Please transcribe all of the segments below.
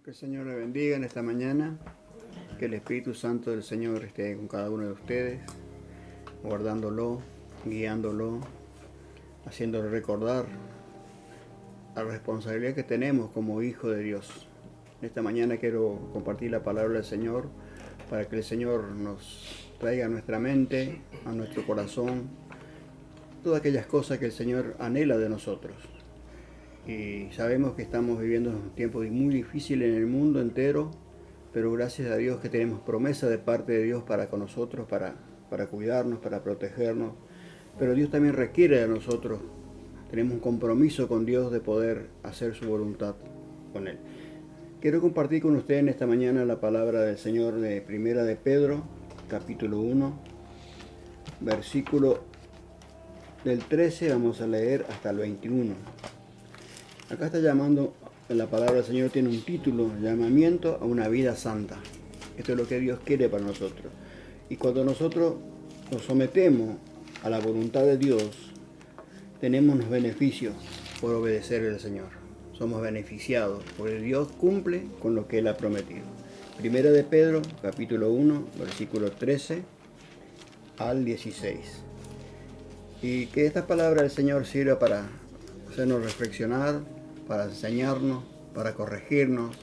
Que el Señor le bendiga en esta mañana, que el Espíritu Santo del Señor esté con cada uno de ustedes, guardándolo, guiándolo, haciéndole recordar la responsabilidad que tenemos como hijo de Dios. Esta mañana quiero compartir la palabra del Señor para que el Señor nos traiga a nuestra mente, a nuestro corazón, todas aquellas cosas que el Señor anhela de nosotros. Y sabemos que estamos viviendo un tiempo muy difícil en el mundo entero, pero gracias a Dios que tenemos promesa de parte de Dios para con nosotros, para cuidarnos, para protegernos. Pero Dios también requiere de nosotros. Tenemos un compromiso con Dios de poder hacer su voluntad con Él. Quiero compartir con ustedes en esta mañana la palabra del Señor de Primera de Pedro, capítulo 1, versículo del 13, vamos a leer hasta el 21. Acá está llamando, la palabra del Señor tiene un título, llamamiento a una vida santa. Esto es lo que Dios quiere para nosotros. Y cuando nosotros nos sometemos a la voluntad de Dios, tenemos los beneficios por obedecer al Señor. Somos beneficiados, porque Dios cumple con lo que Él ha prometido. Primera de Pedro, capítulo 1, versículo 13 al 16. Y que esta palabra del Señor sirva para hacernos reflexionar, para enseñarnos, para corregirnos,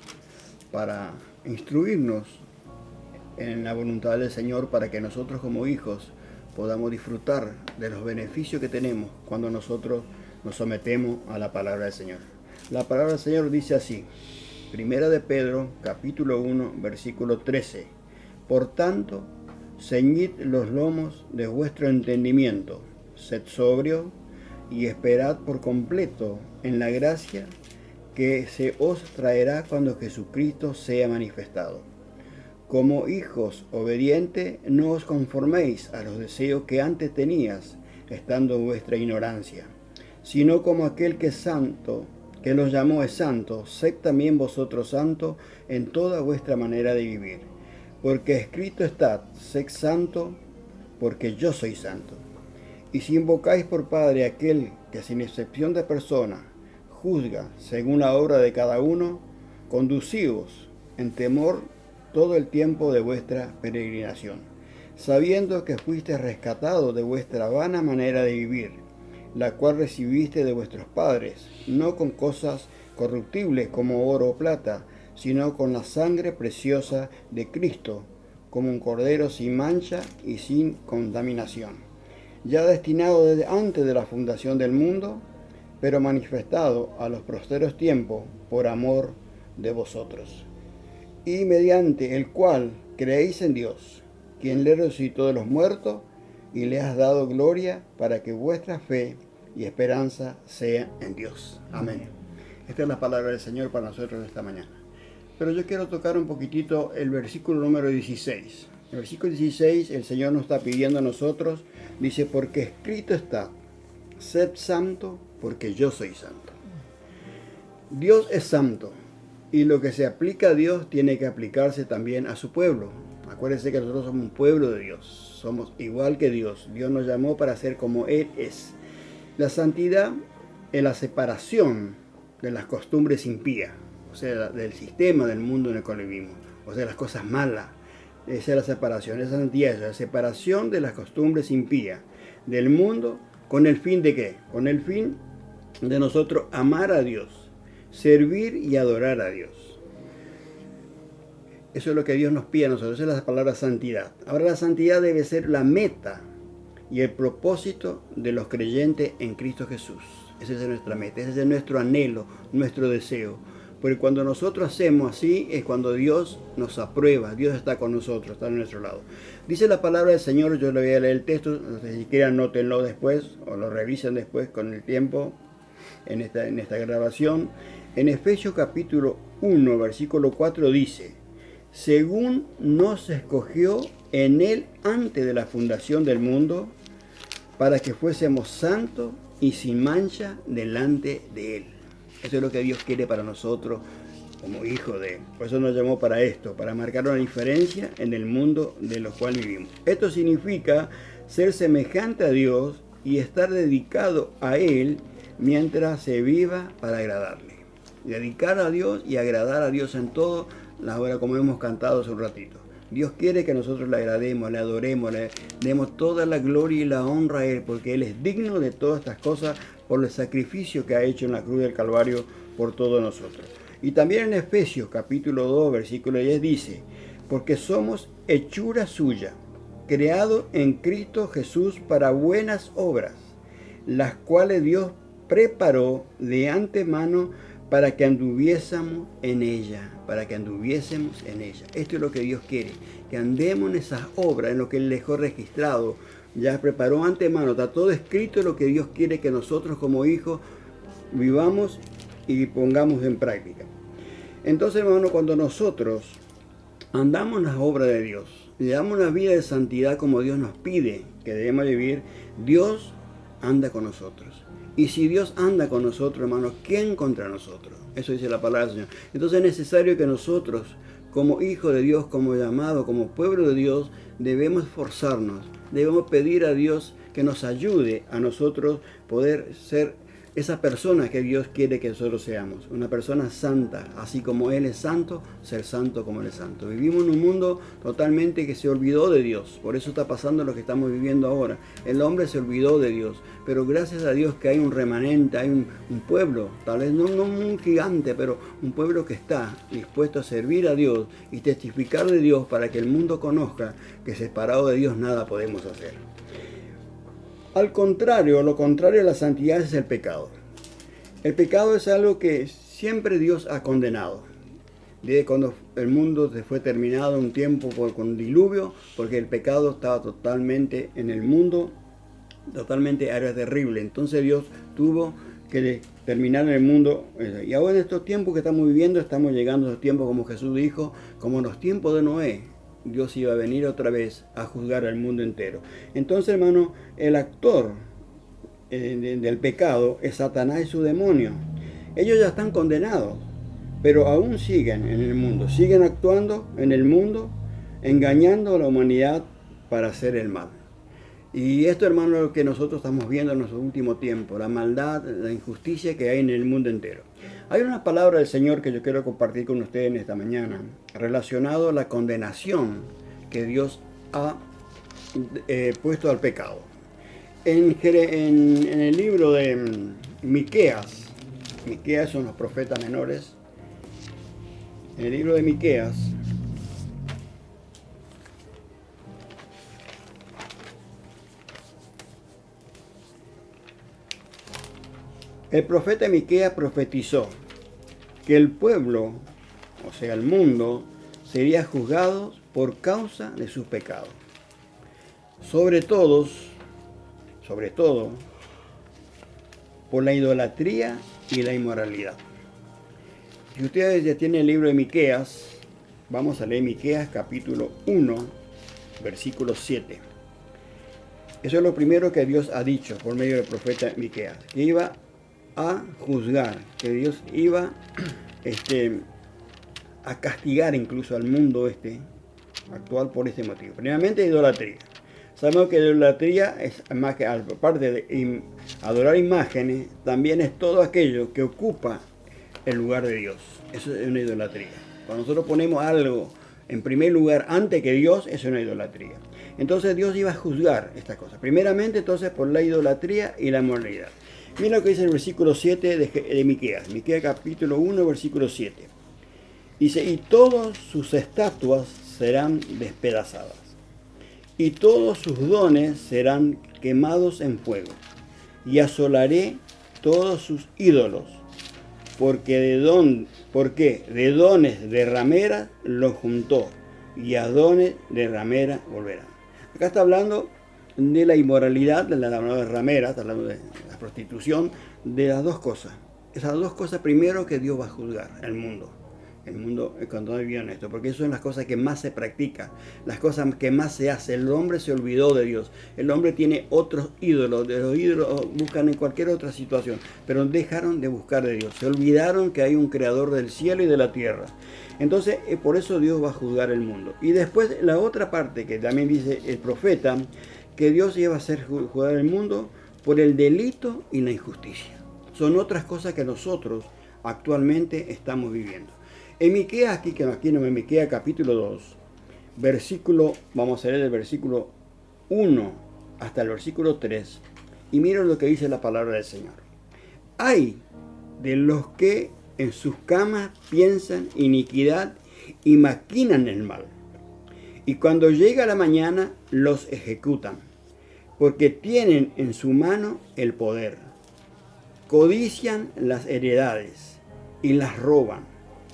para instruirnos en la voluntad del Señor, para que nosotros como hijos podamos disfrutar de los beneficios que tenemos cuando nosotros nos sometemos a la palabra del Señor. La palabra del Señor dice así, Primera de Pedro, capítulo 1, versículo 13. Por tanto, ceñid los lomos de vuestro entendimiento, sed sobrio y esperad por completo en la gracia que se os traerá cuando Jesucristo sea manifestado. Como hijos obedientes, no os conforméis a los deseos que antes tenías, estando en vuestra ignorancia, sino como aquel que es santo, que los llamó es santo, sed también vosotros santos en toda vuestra manera de vivir. Porque escrito está, sed santo, porque yo soy santo. Y si invocáis por Padre aquel que sin excepción de persona juzga según la obra de cada uno, conducíos en temor todo el tiempo de vuestra peregrinación, sabiendo que fuiste rescatados de vuestra vana manera de vivir, la cual recibiste de vuestros padres, no con cosas corruptibles como oro o plata, sino con la sangre preciosa de Cristo, como un cordero sin mancha y sin contaminación, ya destinado desde antes de la fundación del mundo, pero manifestado a los posteros tiempos por amor de vosotros, y mediante el cual creéis en Dios, quien le resucitó de los muertos y le has dado gloria para que vuestra fe y esperanza sea en Dios. Amén. Esta es la palabra del Señor para nosotros esta mañana. Pero yo quiero tocar un poquitito el versículo número 16. En el versículo 16 el Señor nos está pidiendo a nosotros, dice, porque escrito está, sed santo, porque yo soy santo. Dios es santo, y lo que se aplica a Dios tiene que aplicarse también a su pueblo. Acuérdense que nosotros somos un pueblo de Dios, somos igual que Dios. Dios nos llamó para ser como Él es. La santidad es la separación de las costumbres impías, o sea, del sistema del mundo en el cual vivimos, o sea, las cosas malas. Esa es la separación, esa santidad es la separación de las costumbres impías del mundo. ¿Con el fin de qué? Con el fin de nosotros amar a Dios, servir y adorar a Dios. Eso es lo que Dios nos pide a nosotros, esa es la palabra santidad. Ahora la santidad debe ser la meta y el propósito de los creyentes en Cristo Jesús. Esa es nuestra meta, ese es nuestro anhelo, nuestro deseo. Porque cuando nosotros hacemos así es cuando Dios nos aprueba, Dios está con nosotros, está a nuestro lado. Dice la palabra del Señor, yo le voy a leer el texto, si quieren anótenlo después o lo revisen después con el tiempo en esta grabación. En Efesios capítulo 1, versículo 4 dice, según nos escogió en Él antes de la fundación del mundo, para que fuésemos santos y sin mancha delante de Él. Eso es lo que Dios quiere para nosotros como hijos de Él. Por eso nos llamó para esto, para marcar una diferencia en el mundo de lo cual vivimos. Esto significa ser semejante a Dios y estar dedicado a Él mientras se viva para agradarle. dedicar a Dios y agradar a Dios en todo, la hora como hemos cantado hace un ratito. Dios quiere que nosotros le agrademos, le adoremos, le demos toda la gloria y la honra a Él, porque Él es digno de todas estas cosas por el sacrificio que ha hecho en la cruz del Calvario por todos nosotros. Y también en Efesios capítulo 2, versículo 10 dice, porque somos hechura suya, creado en Cristo Jesús para buenas obras, las cuales Dios preparó de antemano para que anduviésemos en ella, Esto es lo que Dios quiere, que andemos en esas obras, en lo que Él dejó registrado, ya preparó antemano, está todo escrito lo que Dios quiere que nosotros como hijos vivamos y pongamos en práctica. Entonces, hermano, cuando nosotros andamos en las obras de Dios, le damos una vida de santidad como Dios nos pide que debemos vivir, Dios anda con nosotros. Y si Dios anda con nosotros, hermanos, ¿quién contra nosotros? Eso dice la palabra del Señor. Entonces es necesario que nosotros, como hijos de Dios, como llamados, como pueblo de Dios, debemos esforzarnos, debemos pedir a Dios que nos ayude a nosotros poder ser esa persona que Dios quiere que nosotros seamos, una persona santa, así como Él es santo, ser santo como Él es santo. Vivimos en un mundo totalmente que se olvidó de Dios, por eso está pasando lo que estamos viviendo ahora. El hombre se olvidó de Dios, pero gracias a Dios que hay un remanente, hay un pueblo, tal vez no un gigante, pero un pueblo que está dispuesto a servir a Dios y testificar de Dios para que el mundo conozca que separado de Dios nada podemos hacer. Al contrario, lo contrario a la santidad es el pecado. El pecado es algo que siempre Dios ha condenado. Desde cuando el mundo se fue terminado un tiempo con diluvio, porque el pecado estaba totalmente en el mundo, totalmente era terrible. Entonces Dios tuvo que terminar en el mundo. Y ahora en estos tiempos que estamos viviendo, estamos llegando a esos tiempos como Jesús dijo, como en los tiempos de Noé. Dios iba a venir otra vez a juzgar al mundo entero. Entonces, hermano, el actor del pecado es Satanás y su demonio. Ellos ya están condenados, pero aún siguen en el mundo, siguen actuando en el mundo, engañando a la humanidad para hacer el mal. Y esto, hermano, es lo que nosotros estamos viendo en nuestro último tiempo, la maldad, la injusticia que hay en el mundo entero. Hay una palabra del Señor que yo quiero compartir con ustedes en esta mañana, relacionado a la condenación que Dios ha puesto al pecado. En el libro de Miqueas son los profetas menores, en el libro de Miqueas, el profeta Miqueas profetizó que el pueblo, o sea el mundo, sería juzgado por causa de sus pecados. Sobre todo, por la idolatría y la inmoralidad. Si ustedes ya tienen el libro de Miqueas, vamos a leer Miqueas capítulo 1, versículo 7. Eso es lo primero que Dios ha dicho por medio del profeta Miqueas, que iba a juzgar, que Dios iba a castigar incluso al mundo actual por este motivo. Primeramente, idolatría. Sabemos que la idolatría es más que, aparte de adorar imágenes, también es todo aquello que ocupa el lugar de Dios. Eso es una idolatría. Cuando nosotros ponemos algo en primer lugar antes que Dios, eso es una idolatría. Entonces Dios iba a juzgar estas cosas. Primeramente, entonces, por la idolatría y la inmoralidad. Mira lo que dice el versículo 7 de Miqueas. Miqueas capítulo 1, versículo 7. Dice, y todas sus estatuas serán despedazadas, y todos sus dones serán quemados en fuego, y asolaré todos sus ídolos, porque de dones de ramera los juntó, y a dones de ramera volverán. Acá está hablando de la inmoralidad, de la ramera, está hablando de la prostitución, de las dos cosas. Esas dos cosas primero que Dios va a juzgar el mundo cuando vivían esto, porque eso son las cosas que más se practican, las cosas que más se hace. El hombre se olvidó de Dios, el hombre tiene otros ídolos, de los ídolos buscan en cualquier otra situación, pero dejaron de buscar de Dios, se olvidaron que hay un creador del cielo y de la tierra. Entonces por eso Dios va a juzgar el mundo. Y después la otra parte que también dice el profeta, que Dios iba a hacer juzgar el mundo por el delito y la injusticia. Son otras cosas que nosotros actualmente estamos viviendo. En Miqueas, aquí no, en Miqueas capítulo 2, vamos a leer el versículo 1 hasta el versículo 3, y miren lo que dice la palabra del Señor. Hay de los que en sus camas piensan iniquidad y maquinan el mal, y cuando llega la mañana los ejecutan, porque tienen en su mano el poder. Codician las heredades y las roban,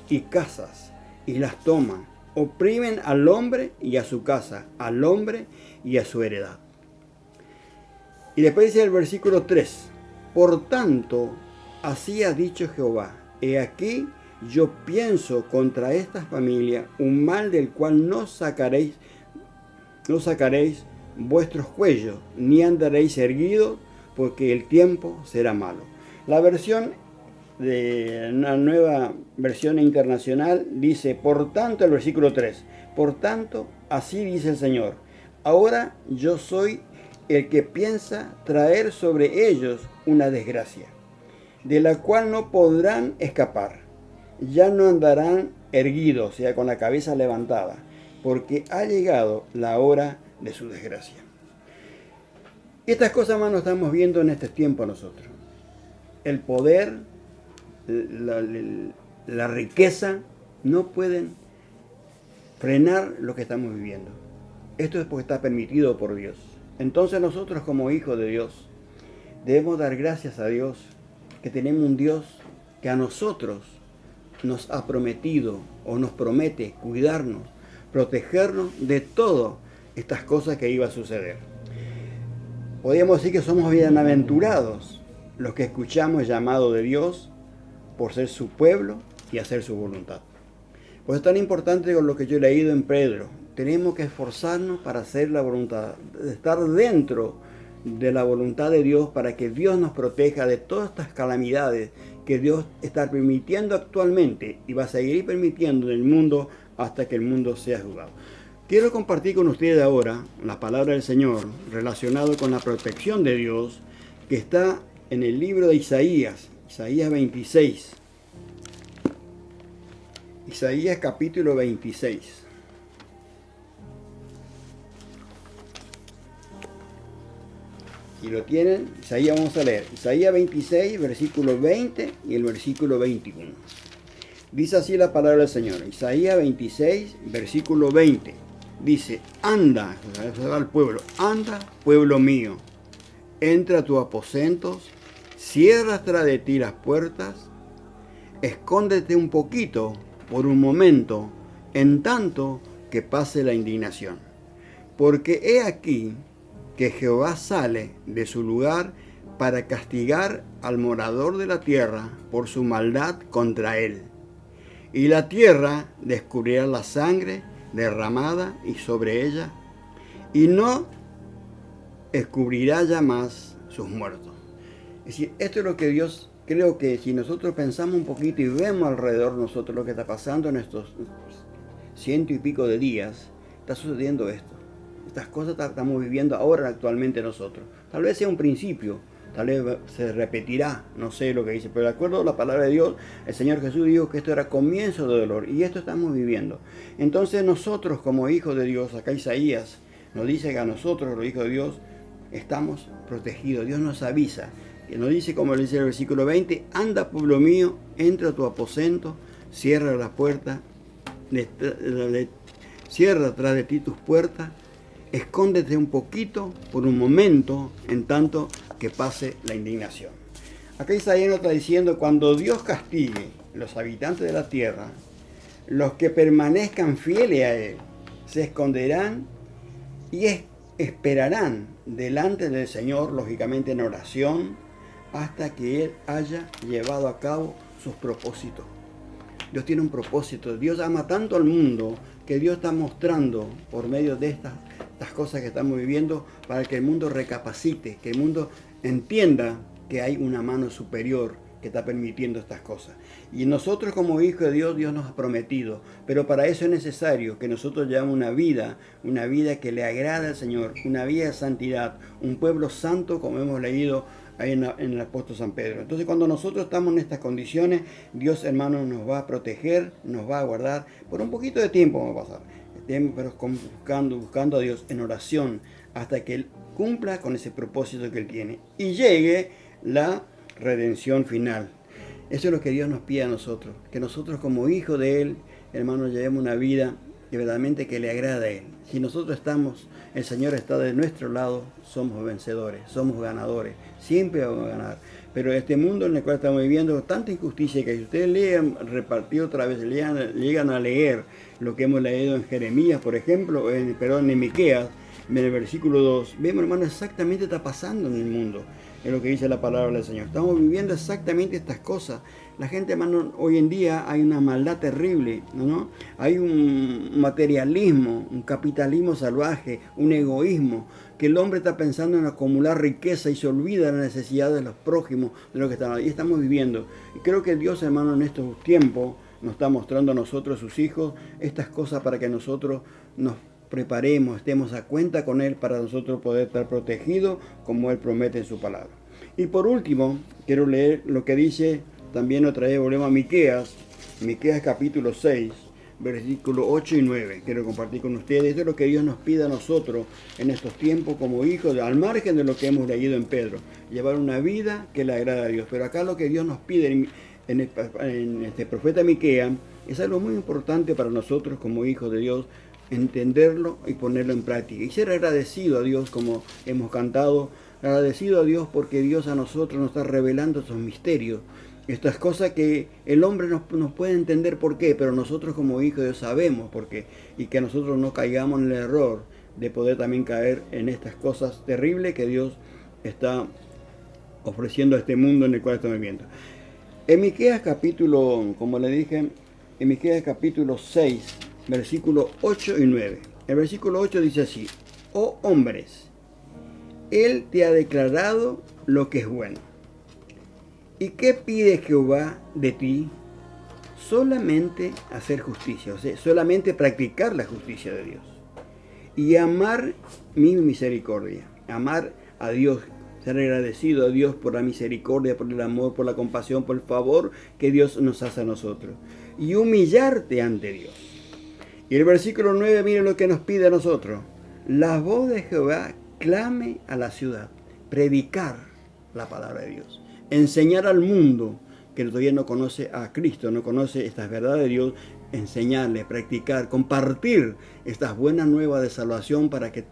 y casas y las toman. Oprimen al hombre y a su casa, al hombre y a su heredad. Y después dice el versículo 3, por tanto, así ha dicho Jehová, he aquí, yo pienso contra esta familia un mal del cual no sacaréis vuestros cuellos, ni andaréis erguidos, porque el tiempo será malo. La versión de una nueva versión internacional dice, por tanto, el versículo 3, por tanto, así dice el Señor, ahora yo soy el que piensa traer sobre ellos una desgracia, de la cual no podrán escapar, ya no andarán erguidos, o sea, con la cabeza levantada, porque ha llegado la hora de su desgracia. Estas cosas, hermanos, estamos viendo en este tiempo nosotros. El poder, la riqueza, no pueden frenar lo que estamos viviendo. Esto es porque está permitido por Dios. Entonces nosotros como hijos de Dios debemos dar gracias a Dios que tenemos un Dios que a nosotros nos ha prometido o nos promete cuidarnos, protegernos de todas estas cosas que iba a suceder. Podríamos decir que somos bienaventurados los que escuchamos el llamado de Dios por ser su pueblo y hacer su voluntad. Por eso es tan importante con lo que yo he leído en Pedro. Tenemos que esforzarnos para hacer la voluntad, estar dentro de la voluntad de Dios para que Dios nos proteja de todas estas calamidades que Dios está permitiendo actualmente y va a seguir permitiendo en el mundo hasta que el mundo sea juzgado. Quiero compartir con ustedes ahora la palabra del Señor relacionado con la protección de Dios que está en el libro de Isaías 26. Isaías capítulo 26. Y lo tienen, Isaías, vamos a leer. Isaías 26, versículo 20 y el versículo 21. Dice así la palabra del Señor. Isaías 26, versículo 20. Dice, anda, al pueblo, anda, pueblo mío, entra a tus aposentos, cierra tras de ti las puertas, escóndete un poquito por un momento, en tanto que pase la indignación. Porque he aquí que Jehová sale de su lugar para castigar al morador de la tierra por su maldad contra él. Y la tierra descubrirá la sangre derramada y sobre ella, y no descubrirá ya más sus muertos. Es decir, esto es lo que Dios, creo que si nosotros pensamos un poquito y vemos alrededor de nosotros lo que está pasando en estos 100 y pico de días, está sucediendo esto. Estas cosas estamos viviendo ahora actualmente nosotros. Tal vez sea un principio, tal vez se repetirá, no sé lo que dice, pero de acuerdo a la palabra de Dios, el Señor Jesús dijo que esto era comienzo de dolor, y esto estamos viviendo. Entonces nosotros como hijos de Dios, acá Isaías nos dice que a nosotros los hijos de Dios estamos protegidos. Dios nos avisa, que nos dice, como le dice el versículo 20, anda pueblo mío, entra a tu aposento, cierra la puerta, cierra tras de ti tus puertas, escóndete un poquito por un momento, en tanto que pase la indignación. Acá Isaías nos está diciendo, cuando Dios castigue a los habitantes de la tierra, los que permanezcan fieles a Él, se esconderán y esperarán delante del Señor, lógicamente en oración, hasta que Él haya llevado a cabo sus propósitos. Dios tiene un propósito. Dios ama tanto al mundo que Dios está mostrando por medio de estas cosas que estamos viviendo para que el mundo recapacite, que el mundo entienda que hay una mano superior que está permitiendo estas cosas. Y nosotros como hijos de Dios, Dios nos ha prometido, pero para eso es necesario que nosotros llevamos una vida que le agrada al Señor, una vida de santidad, un pueblo santo, como hemos leído ahí en el apóstol San Pedro. Entonces cuando nosotros estamos en estas condiciones, Dios, hermano, nos va a proteger, nos va a guardar. Por un poquito de tiempo va a pasar, pero buscando a Dios en oración hasta que Él cumpla con ese propósito que Él tiene y llegue la redención final. Eso es lo que Dios nos pide a nosotros, que nosotros como hijos de Él, hermano, llevemos una vida que verdaderamente que le agrada a Él. Si nosotros estamos, el Señor está de nuestro lado, somos vencedores, somos ganadores, siempre vamos a ganar. Pero este mundo en el cual estamos viviendo, tanta injusticia, que si ustedes lean, repartido otra vez, llegan a leer lo que hemos leído en Jeremías, por ejemplo, en Miqueas, en el versículo 2, vemos, hermano, exactamente está pasando en el mundo, es lo que dice la palabra del Señor. Estamos viviendo exactamente estas cosas. La gente, hermano, hoy en día hay una maldad terrible, ¿no? Hay un materialismo, un capitalismo salvaje, un egoísmo, que el hombre está pensando en acumular riqueza y se olvida de la necesidad de los prójimos, de lo que estamos. Y estamos viviendo. Y creo que Dios, hermano, en estos tiempos nos está mostrando a nosotros, sus hijos, estas cosas para que nosotros nos preparemos, estemos a cuenta con Él para nosotros poder estar protegidos como Él promete en su palabra. Y por último, quiero leer lo que dice, también otra vez volvemos a Miqueas capítulo 6, versículos 8 y 9. Quiero compartir con ustedes. Esto es lo que Dios nos pide a nosotros en estos tiempos como hijos, al margen de lo que hemos leído en Pedro. Llevar una vida que le agrada a Dios. Pero acá lo que Dios nos pide en este profeta Miqueas es algo muy importante para nosotros como hijos de Dios, entenderlo y ponerlo en práctica. Y ser agradecido a Dios, como hemos cantado, agradecido a Dios porque Dios a nosotros nos está revelando esos misterios. Estas cosas que el hombre no puede entender por qué, pero nosotros como hijos de Dios sabemos por qué. Y que nosotros no caigamos en el error de poder también caer en estas cosas terribles que Dios está ofreciendo a este mundo en el cual estamos viviendo. En Miqueas capítulo, como le dije, en Miqueas capítulo 6, versículos 8 y 9. El versículo 8 dice así: oh hombres, Él te ha declarado lo que es bueno. ¿Y qué pide Jehová de ti? Solamente hacer justicia, o sea, solamente practicar la justicia de Dios. Y amar mi misericordia, amar a Dios, ser agradecido a Dios por la misericordia, por el amor, por la compasión, por el favor que Dios nos hace a nosotros. Y humillarte ante Dios. Y el versículo 9, miren lo que nos pide a nosotros. La voz de Jehová clame a la ciudad. Predicar la palabra de Dios. Enseñar al mundo que todavía no conoce a Cristo, no conoce estas verdades de Dios, enseñarle, practicar, compartir estas buenas nuevas de salvación para que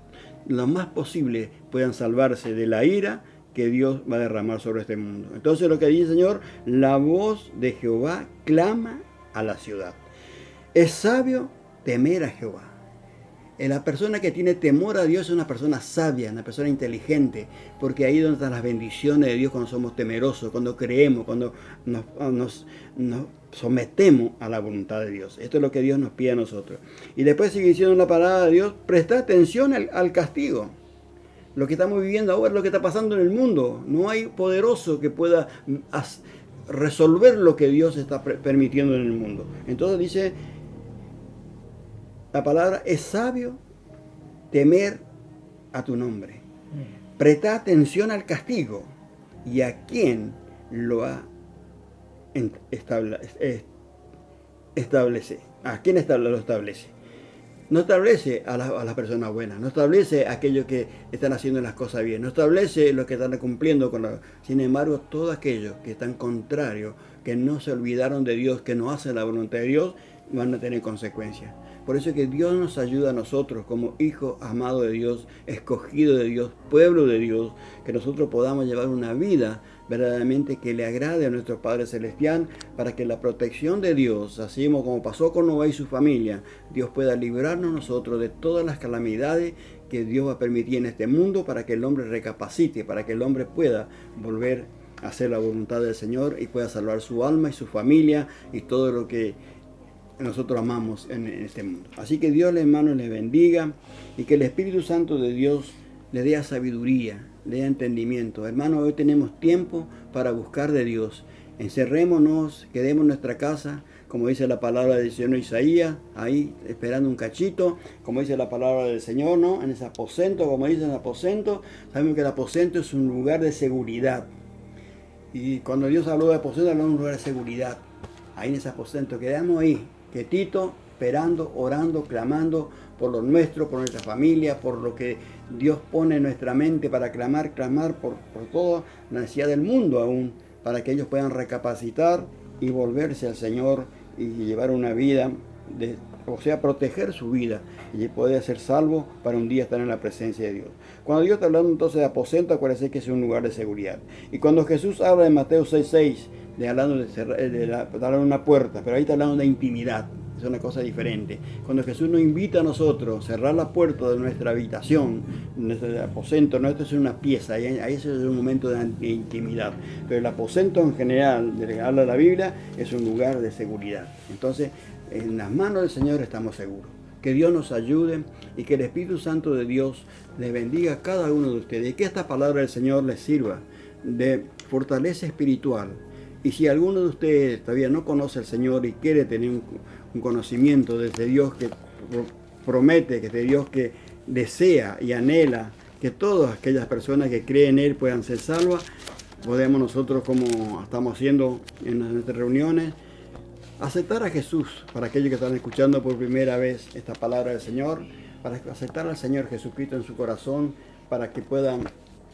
lo más posible puedan salvarse de la ira que Dios va a derramar sobre este mundo. Entonces lo que dice el Señor, la voz de Jehová clama a la ciudad. Es sabio temer a Jehová. La persona que tiene temor a Dios es una persona sabia, una persona inteligente, porque ahí es donde están las bendiciones de Dios cuando somos temerosos, cuando creemos, cuando nos sometemos a la voluntad de Dios. Esto es lo que Dios nos pide a nosotros. Y después sigue diciendo la palabra de Dios, presta atención al castigo. Lo que estamos viviendo ahora es lo que está pasando en el mundo. No hay poderoso que pueda resolver lo que Dios está permitiendo en el mundo. Entonces dice la palabra, es sabio temer a tu nombre. Presta atención al castigo y a quién lo ha establece. ¿A quién lo establece? No establece a las personas buenas, no establece a aquellos que están haciendo las cosas bien, no establece los que están cumpliendo con la... Sin embargo, todos aquellos que están contrarios, que no se olvidaron de Dios, que no hacen la voluntad de Dios, van a tener consecuencias. Por eso es que Dios nos ayuda a nosotros como hijos amados de Dios, escogidos de Dios, pueblo de Dios, que nosotros podamos llevar una vida verdaderamente que le agrade a nuestro Padre Celestial, para que la protección de Dios, así como pasó con Noé y su familia, Dios pueda librarnos nosotros de todas las calamidades que Dios va a permitir en este mundo, para que el hombre recapacite, para que el hombre pueda volver a hacer la voluntad del Señor y pueda salvar su alma y su familia y todo lo que nosotros amamos en este mundo. Así que Dios, hermanos, les bendiga y que el Espíritu Santo de Dios le dé sabiduría, le dé entendimiento. Hermanos, hoy tenemos tiempo para buscar de Dios. Encerrémonos, quedemos en nuestra casa, como dice la palabra del Señor Isaías, ahí esperando un cachito, como dice la palabra del Señor, ¿no? En ese aposento, como dice el aposento, sabemos que el aposento es un lugar de seguridad. Y cuando Dios habló de aposento, habló de un lugar de seguridad. Ahí en ese aposento quedamos ahí, quietito, esperando, orando, clamando por lo nuestro, por nuestra familia, por lo que Dios pone en nuestra mente para clamar por toda la necesidad del mundo aún, para que ellos puedan recapacitar y volverse al Señor y llevar una vida, o sea, proteger su vida y poder ser salvo para un día estar en la presencia de Dios. Cuando Dios está hablando entonces de aposento, acuérdense que es un lugar de seguridad. Y cuando Jesús habla en Mateo 6:6, hablando de una puerta, pero ahí está hablando de intimidad. Es una cosa diferente. Cuando Jesús nos invita a nosotros a cerrar la puerta de nuestra habitación, nuestro aposento, no, esto es una pieza, ahí es un momento de intimidad. Pero el aposento en general, de que habla la Biblia, es un lugar de seguridad. Entonces, en las manos del Señor estamos seguros. Que Dios nos ayude y que el Espíritu Santo de Dios les bendiga a cada uno de ustedes y que esta palabra del Señor les sirva de fortaleza espiritual. Y si alguno de ustedes todavía no conoce al Señor y quiere tener un conocimiento de ese Dios que promete, que ese Dios que desea y anhela que todas aquellas personas que creen en Él puedan ser salvas, podemos nosotros, como estamos haciendo en nuestras reuniones, aceptar a Jesús, para aquellos que están escuchando por primera vez esta palabra del Señor, para aceptar al Señor Jesucristo en su corazón, para que puedan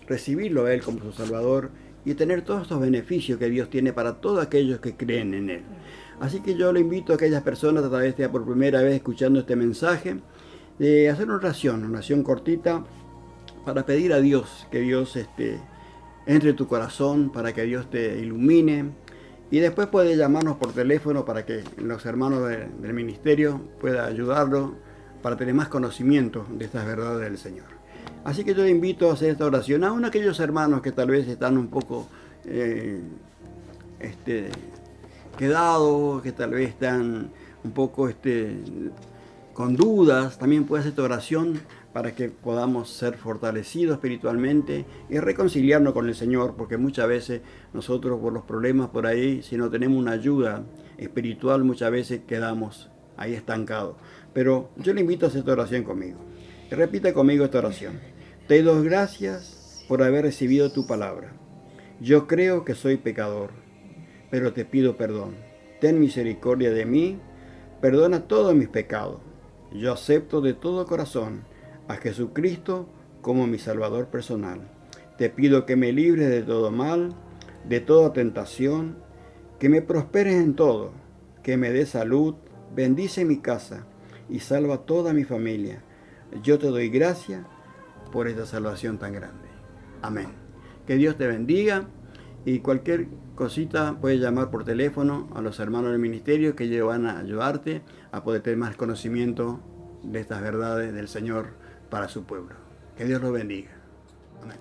recibirlo a Él como su Salvador y tener todos estos beneficios que Dios tiene para todos aquellos que creen en Él. Así que yo le invito a aquellas personas, a través de por primera vez escuchando este mensaje, de hacer una oración cortita, para pedir a Dios que Dios entre en tu corazón, para que Dios te ilumine. Y después puede llamarnos por teléfono para que los hermanos del ministerio puedan ayudarlo para tener más conocimiento de estas verdades del Señor. Así que yo le invito a hacer esta oración, aún aquellos hermanos que tal vez están un poco quedados, que tal vez están un poco con dudas, también puede hacer esta oración para que podamos ser fortalecidos espiritualmente y reconciliarnos con el Señor, porque muchas veces nosotros por los problemas por ahí, si no tenemos una ayuda espiritual, muchas veces quedamos ahí estancados. Pero yo le invito a hacer esta oración conmigo. Y repita conmigo esta oración. Te doy gracias por haber recibido tu palabra. Yo creo que soy pecador, pero te pido perdón. Ten misericordia de mí, perdona todos mis pecados. Yo acepto de todo corazón a Jesucristo como mi Salvador personal. Te pido que me libres de todo mal, de toda tentación, que me prosperes en todo, que me des salud, bendice mi casa y salva a toda mi familia. Yo te doy gracias por esta salvación tan grande. Amén. Que Dios te bendiga y cualquier cosita puedes llamar por teléfono a los hermanos del ministerio, que ellos van a ayudarte a poder tener más conocimiento de estas verdades del Señor para su pueblo. Que Dios los bendiga. Amén.